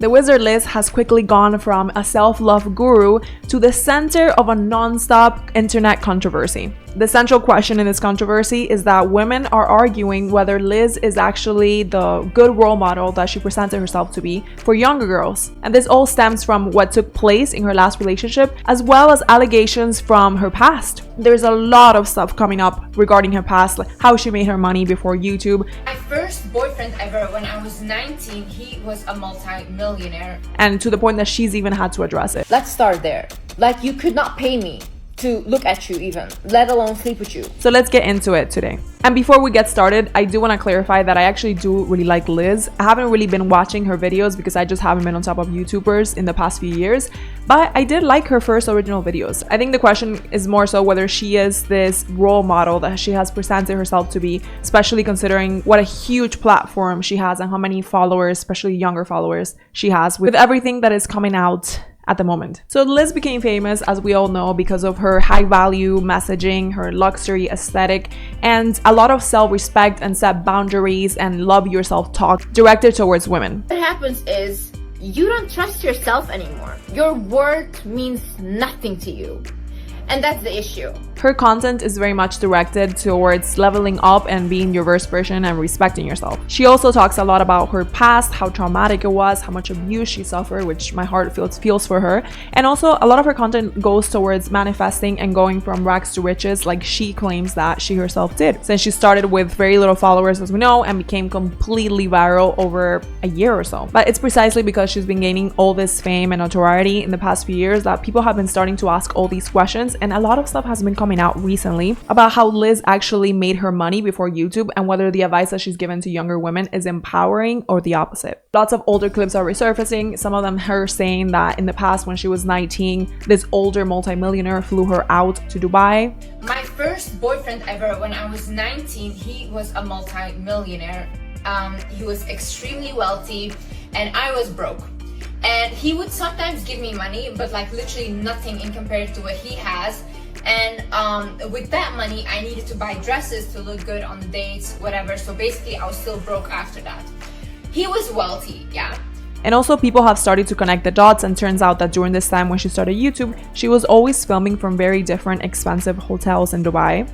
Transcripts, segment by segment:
The wizard Liz has quickly gone from a self-love guru to the center of a non-stop internet controversy. The central question in this controversy is that women are arguing whether Liz is actually the good role model that she presented herself to be for younger girls. And this all stems from what took place in her last relationship, as well as allegations from her past. There's a lot of stuff coming up regarding her past, like how she made her money before YouTube. My first boyfriend ever when I was 19, he was a multi-millionaire. And to the point that she's even had to address it. Let's start there. Like, you could not pay me to look at you even, let alone sleep with you. So let's get into it today. And before we get started, I do want to clarify that I actually do really like Liz. I haven't really been watching her videos because I just haven't been on top of YouTubers in the past few years, but I did like her first original videos. I think the question is more so whether she is this role model that she has presented herself to be, especially considering what a huge platform she has and how many followers, especially younger followers, she has with everything that is coming out at the moment. So Liz became famous, as we all know, because of her high value messaging, her luxury aesthetic, and a lot of self-respect and set boundaries and love yourself talk directed towards women. What happens is you don't trust yourself anymore. Your worth means nothing to you. And that's the issue. Her content is very much directed towards leveling up and being your worst version and respecting yourself. She also talks a lot about her past, how traumatic it was, how much abuse she suffered, which my heart feels for her. And also a lot of her content goes towards manifesting and going from rags to riches, like she claims that she herself did. Since she started with very little followers, as we know, and became completely viral over a year or so. But it's precisely because she's been gaining all this fame and notoriety in the past few years that people have been starting to ask all these questions. And a lot of stuff has been coming out recently about how Liz actually made her money before YouTube and whether the advice that she's given to younger women is empowering or the opposite. Lots of older clips are resurfacing, some of them her saying that in the past when she was 19, this older multimillionaire flew her out to Dubai. My first boyfriend ever when I was 19, he was a multi-millionaire. He was extremely wealthy and I was broke. And he would sometimes give me money, but like literally nothing in compared to what he has. And with that money, I needed to buy dresses to look good on the dates, whatever. So basically, I was still broke after that. He was wealthy, yeah. And also people have started to connect the dots, and turns out that during this time when she started YouTube, she was always filming from very different expensive hotels in Dubai.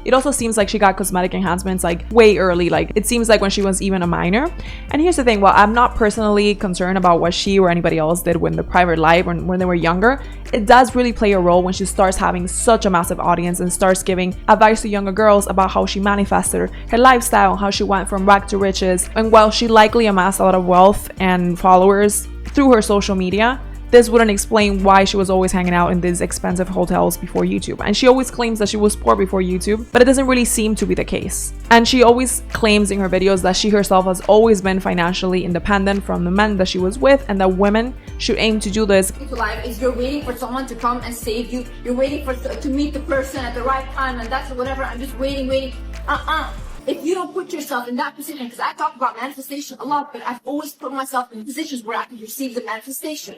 It also seems like she got cosmetic enhancements like way early, like it seems like when she was even a minor. And here's the thing, while I'm not personally concerned about what she or anybody else did when the private life when they were younger, it does really play a role when she starts having such a massive audience and starts giving advice to younger girls about how she manifested her lifestyle, how she went from rag to riches. And while she likely amassed a lot of wealth and followers through her social media, this wouldn't explain why she was always hanging out in these expensive hotels before YouTube. And she always claims that she was poor before YouTube, but it doesn't really seem to be the case. And she always claims in her videos that she herself has always been financially independent from the men that she was with, and that women should aim to do this. Life is you're waiting for someone to come and save you. You're waiting to meet the person at the right time, and that's whatever. I'm just waiting. If you don't put yourself in that position, because I talk about manifestation a lot, but I've always put myself in positions where I can receive the manifestation.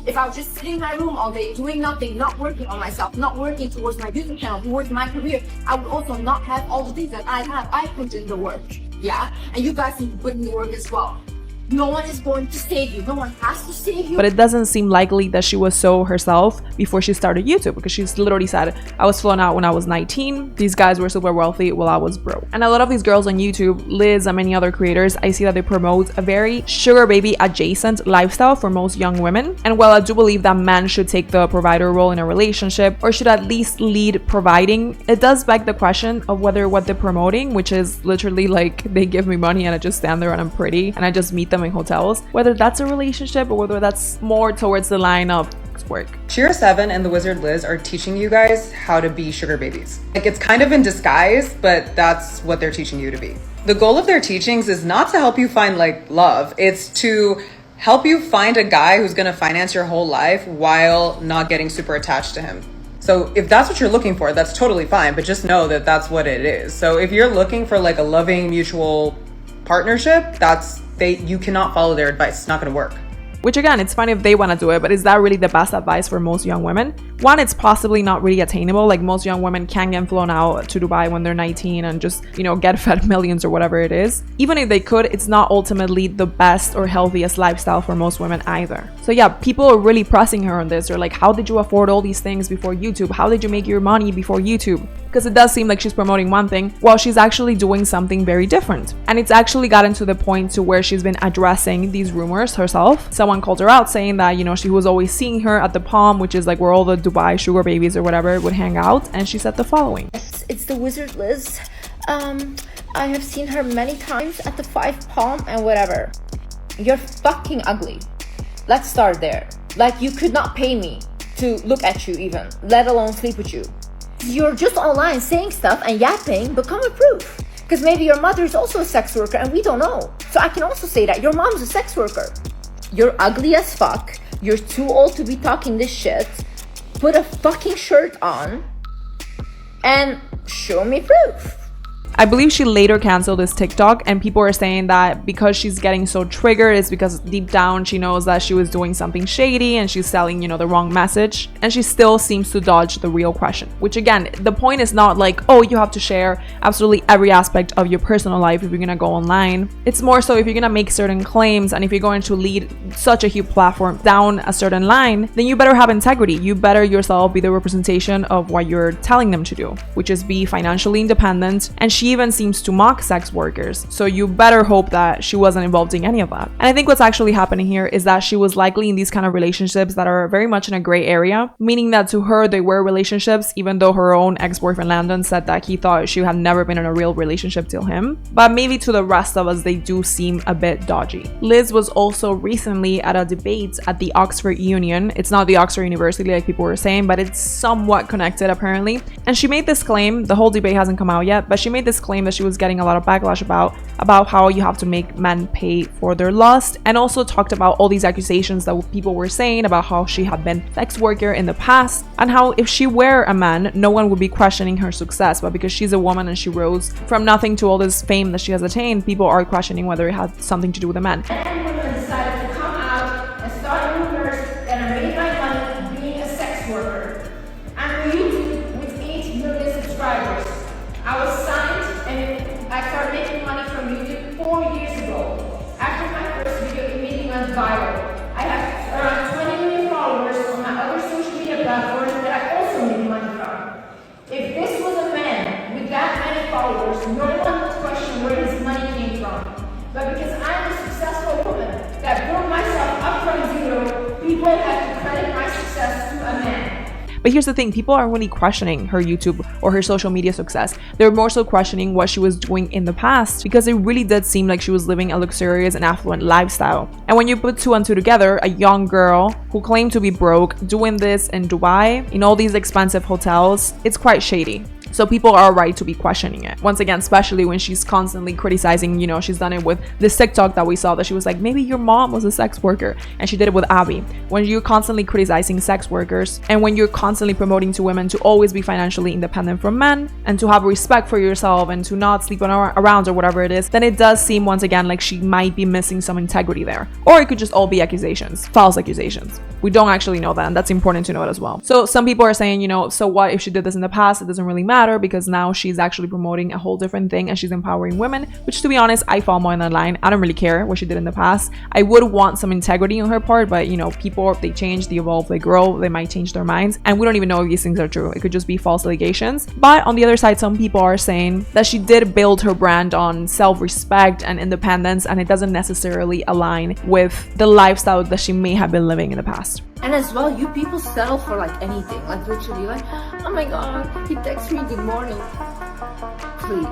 If I was just sitting in my room all day, doing nothing, not working on myself, not working towards my YouTube channel, towards my career, I would also not have all the things that I have. I put in the work, yeah? And you guys need to put in the work as well. No one is going to save you. No one has to save you. But it doesn't seem likely that she was so herself before she started YouTube, because she's literally said, I was flown out when I was 19. These guys were super wealthy while I was broke. And a lot of these girls on YouTube, Liz and many other creators, I see that they promote a very sugar baby adjacent lifestyle for most young women. And while I do believe that men should take the provider role in a relationship, or should at least lead providing, it does beg the question of whether what they're promoting, which is literally like they give me money and I just stand there and I'm pretty and I just meet them in hotels, whether that's a relationship or whether that's more towards the line of work. Cheer 7 and the Wizard Liz are teaching you guys how to be sugar babies. Like, it's kind of in disguise, but that's what they're teaching you to be. The goal of their teachings is not to help you find like love. It's to help you find a guy who's going to finance your whole life while not getting super attached to him. So if that's what you're looking for, that's totally fine, but just know that that's what it is. So if you're looking for like a loving mutual partnership, you cannot follow their advice. It's not going to work. Which again, it's fine if they want to do it, but is that really the best advice for most young women? One, it's possibly not really attainable. Like most young women can get flown out to Dubai when they're 19 and just, get fed millions or whatever it is. Even if they could, it's not ultimately the best or healthiest lifestyle for most women either. So yeah, people are really pressing her on this. They're like, how did you afford all these things before YouTube? How did you make your money before YouTube? Because it does seem like she's promoting one thing while she's actually doing something very different. And it's actually gotten to the point to where she's been addressing these rumors herself. Someone called her out saying that, she was always seeing her at the Palm, which is like where all the Dubai sugar babies or whatever would hang out. And she said the following. It's the wizard Liz. I have seen her many times at the 5 Palm and whatever. You're fucking ugly. Let's start there. Like, you could not pay me to look at you even, let alone sleep with you. You're just online saying stuff and yapping, but come with proof. Because maybe your mother is also a sex worker and we don't know. So I can also say that your mom's a sex worker. You're ugly as fuck. You're too old to be talking this shit. Put a fucking shirt on and show me proof. I believe she later canceled this TikTok, and people are saying that because she's getting so triggered, it's because deep down she knows that she was doing something shady and she's selling, the wrong message, and she still seems to dodge the real question. Which again, the point is not like, oh, you have to share absolutely every aspect of your personal life if you're gonna go online. It's more so if you're gonna make certain claims and if you're going to lead such a huge platform down a certain line, then you better have integrity. You better yourself be the representation of what you're telling them to do, which is be financially independent. And she even seems to mock sex workers, so you better hope that she wasn't involved in any of that. And I think what's actually happening here is that she was likely in these kind of relationships that are very much in a gray area, meaning that to her they were relationships, even though her own ex-boyfriend Landon said that he thought she had never been in a real relationship till him. But maybe to the rest of us they do seem a bit dodgy. Liz was also recently at a debate at the Oxford Union. It's not the Oxford University like people were saying, but it's somewhat connected apparently. And she made this claim, the whole debate hasn't come out yet, but she made this claim that she was getting a lot of backlash about how you have to make men pay for their lust, and also talked about all these accusations that people were saying about how she had been a sex worker in the past, and how if she were a man, no one would be questioning her success, but because she's a woman and she rose from nothing to all this fame that she has attained, people are questioning whether it had something to do with the men. Women decided to come out and start rumors that I made my money being a sex worker. I'm on YouTube with 8 million subscribers. I was signed and I started making money from YouTube 4 years ago. After my first video immediately went viral. I have around 20 million followers on my other social media platforms that I also make money from. If this was a man with that many followers, no one would question where his money came from. But because I'm a successful woman that built myself up from zero, people have to credit my success to a man. But here's the thing, people aren't really questioning her YouTube or her social media success. They're more so questioning what she was doing in the past, because it really did seem like she was living a luxurious and affluent lifestyle. And when you put 2 and 2 together, a young girl who claimed to be broke doing this in Dubai, in all these expensive hotels, it's quite shady. So people are right to be questioning it. Once again, especially when she's constantly criticizing, she's done it with this TikTok that we saw that she was like, maybe your mom was a sex worker. And she did it with Abby. When you're constantly criticizing sex workers and when you're constantly promoting to women to always be financially independent from men and to have respect for yourself and to not sleep around or whatever it is, then it does seem once again like she might be missing some integrity there. Or it could just all be accusations, false accusations. We don't actually know that, and that's important to note as well. So some people are saying, so what if she did this in the past? It doesn't really matter, because now she's actually promoting a whole different thing and she's empowering women, which to be honest, I fall more in that line. I don't really care what she did in the past. I would want some integrity on her part, but people, they change, they evolve, they grow, they might change their minds, and we don't even know if these things are true. It could just be false allegations. But on the other side, some people are saying that she did build her brand on self-respect and independence, and it doesn't necessarily align with the lifestyle that she may have been living in the past. And as well, you people settle for like anything, like literally like, oh my god, he texts me good morning. Please.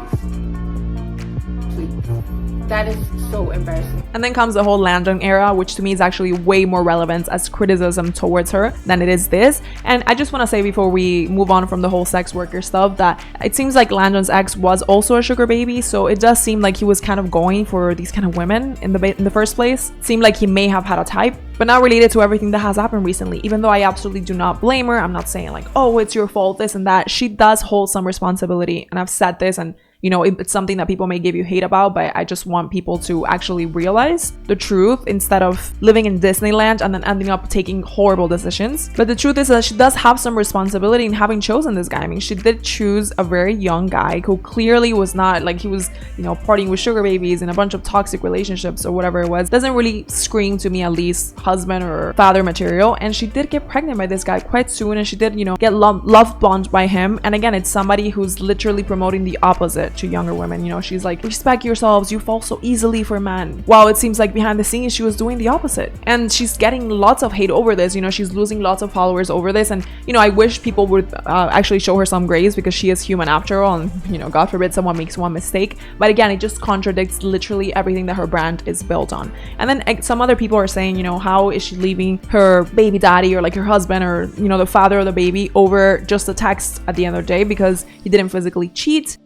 That is so embarrassing. And then comes the whole Landon era, which to me is actually way more relevant as criticism towards her than it is this. And I just want to say before we move on from the whole sex worker stuff that it seems like Landon's ex was also a sugar baby, so it does seem like he was kind of going for these kind of women in the first place. It seemed like he may have had a type, but not related to everything that has happened recently. Even though I absolutely do not blame her, I'm not saying like, oh, it's your fault, this and that. She does hold some responsibility, and I've said this, and you know, it's something that people may give you hate about, but I just want people to actually realize the truth instead of living in Disneyland and then ending up taking horrible decisions. But the truth is that she does have some responsibility in having chosen this guy. I mean, she did choose a very young guy who clearly was not like, he was, you know, partying with sugar babies and a bunch of toxic relationships or whatever it was. Doesn't really scream to me, at least, husband or father material. And she did get pregnant by this guy quite soon, and she did, you know, get love bombed by him. And again, it's somebody who's literally promoting the opposite to younger women. You know, she's like, respect yourselves, you fall so easily for men. While it seems like behind the scenes she was doing the opposite, and she's getting lots of hate over this. You know, she's losing lots of followers over this, and you know, I wish people would actually show her some grace, because she is human after all, and you know, God forbid someone makes one mistake. But again, it just contradicts literally everything that her brand is built on. And then some other people are saying, you know, how is she leaving her baby daddy or like her husband or, you know, the father of the baby over just a text at the end of the day because he didn't physically cheat.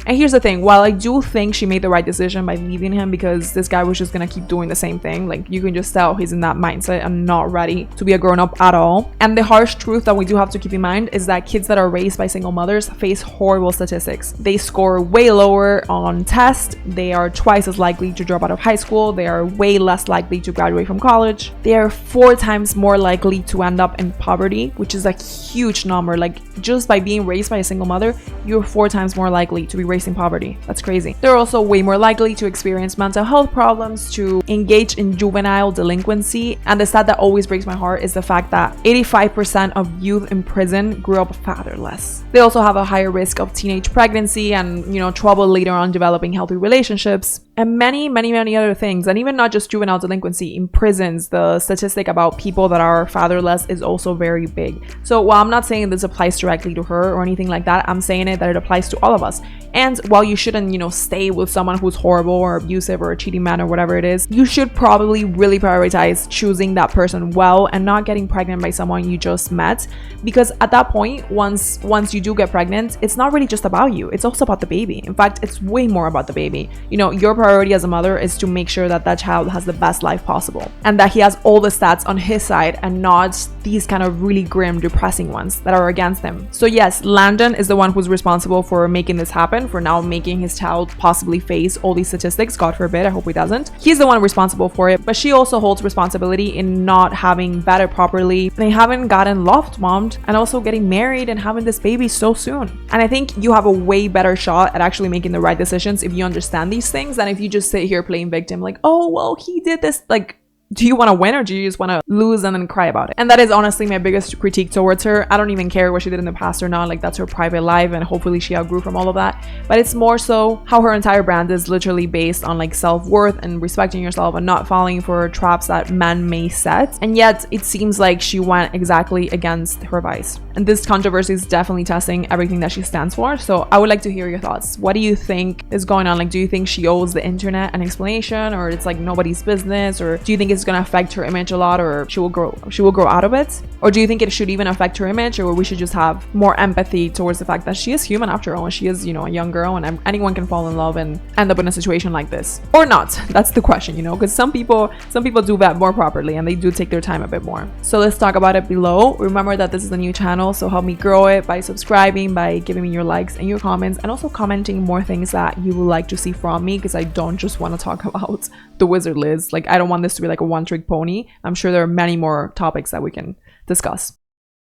And here's the thing, while I do think she made the right decision by leaving him, because this guy was just gonna keep doing the same thing, like you can just tell he's in that mindset and not ready to be a grown-up at all. And the harsh truth that we do have to keep in mind is that kids that are raised by single mothers face horrible statistics. They score way lower on tests, they are twice as likely to drop out of high school, they are way less likely to graduate from college, they are 4 times more likely to end up in poverty, which is a huge number. Like, just by being raised by a single mother, you're 4 times more likely to be raised in poverty. That's crazy. They're also way more likely to experience mental health problems, to engage in juvenile delinquency. And the stat that always breaks my heart is the fact that 85% of youth in prison grew up fatherless. They also have a higher risk of teenage pregnancy and, you know, trouble later on developing healthy relationships, and many other things. And even not just juvenile delinquency, in prisons, the statistic about people that are fatherless is also very big. So while I'm not saying this applies directly to her or anything like that, I'm saying that it applies to all of us. And while you shouldn't, you know, stay with someone who's horrible or abusive or a cheating man or whatever it is, you should probably really prioritize choosing that person well and not getting pregnant by someone you just met. Because at that point, once you do get pregnant, it's not really just about you, it's also about the baby. In fact, it's way more about the baby. You know, your priority as a mother is to make sure that that child has the best life possible and that he has all the stats on his side and not these kind of really grim, depressing ones that are against him. So yes, Landon is the one who's responsible for making this happen, for now making his child possibly face all these statistics. God forbid, I hope he doesn't. He's the one responsible for it, but she also holds responsibility in not having vetted properly. They haven't gotten love bombed and also getting married and having this baby so soon. And I think you have a way better shot at actually making the right decisions if you understand these things than if you just sit here playing victim, like, oh well, he did this. Like, do you want to win or do you just want to lose and then cry about it? And that is honestly my biggest critique towards her. I don't even care what she did in the past or not. Like, that's her private life and hopefully she outgrew from all of that. But it's more so how her entire brand is literally based on like self-worth and respecting yourself and not falling for traps that men may set. And yet it seems like she went exactly against her advice. And this controversy is definitely testing everything that she stands for. So I would like to hear your thoughts. What do you think is going on? Like, do you think she owes the internet an explanation, or it's like nobody's business, or do you think it's going to affect her image a lot, or she will grow out of it? Or do you think it should even affect her image, or we should just have more empathy towards the fact that she is human after all, and she is, you know, a young girl, and anyone can fall in love and end up in a situation like this, or not? That's the question, you know, because some people do that more properly and they do take their time a bit more. So let's talk about it below. Remember that this is a new channel, so help me grow it by subscribing, by giving me your likes and your comments, and also commenting more things that you would like to see from me, because I don't just want to talk about the Wizard Liz. Like, I don't want this to be like a one-trick pony. I'm sure there are many more topics that we can discuss.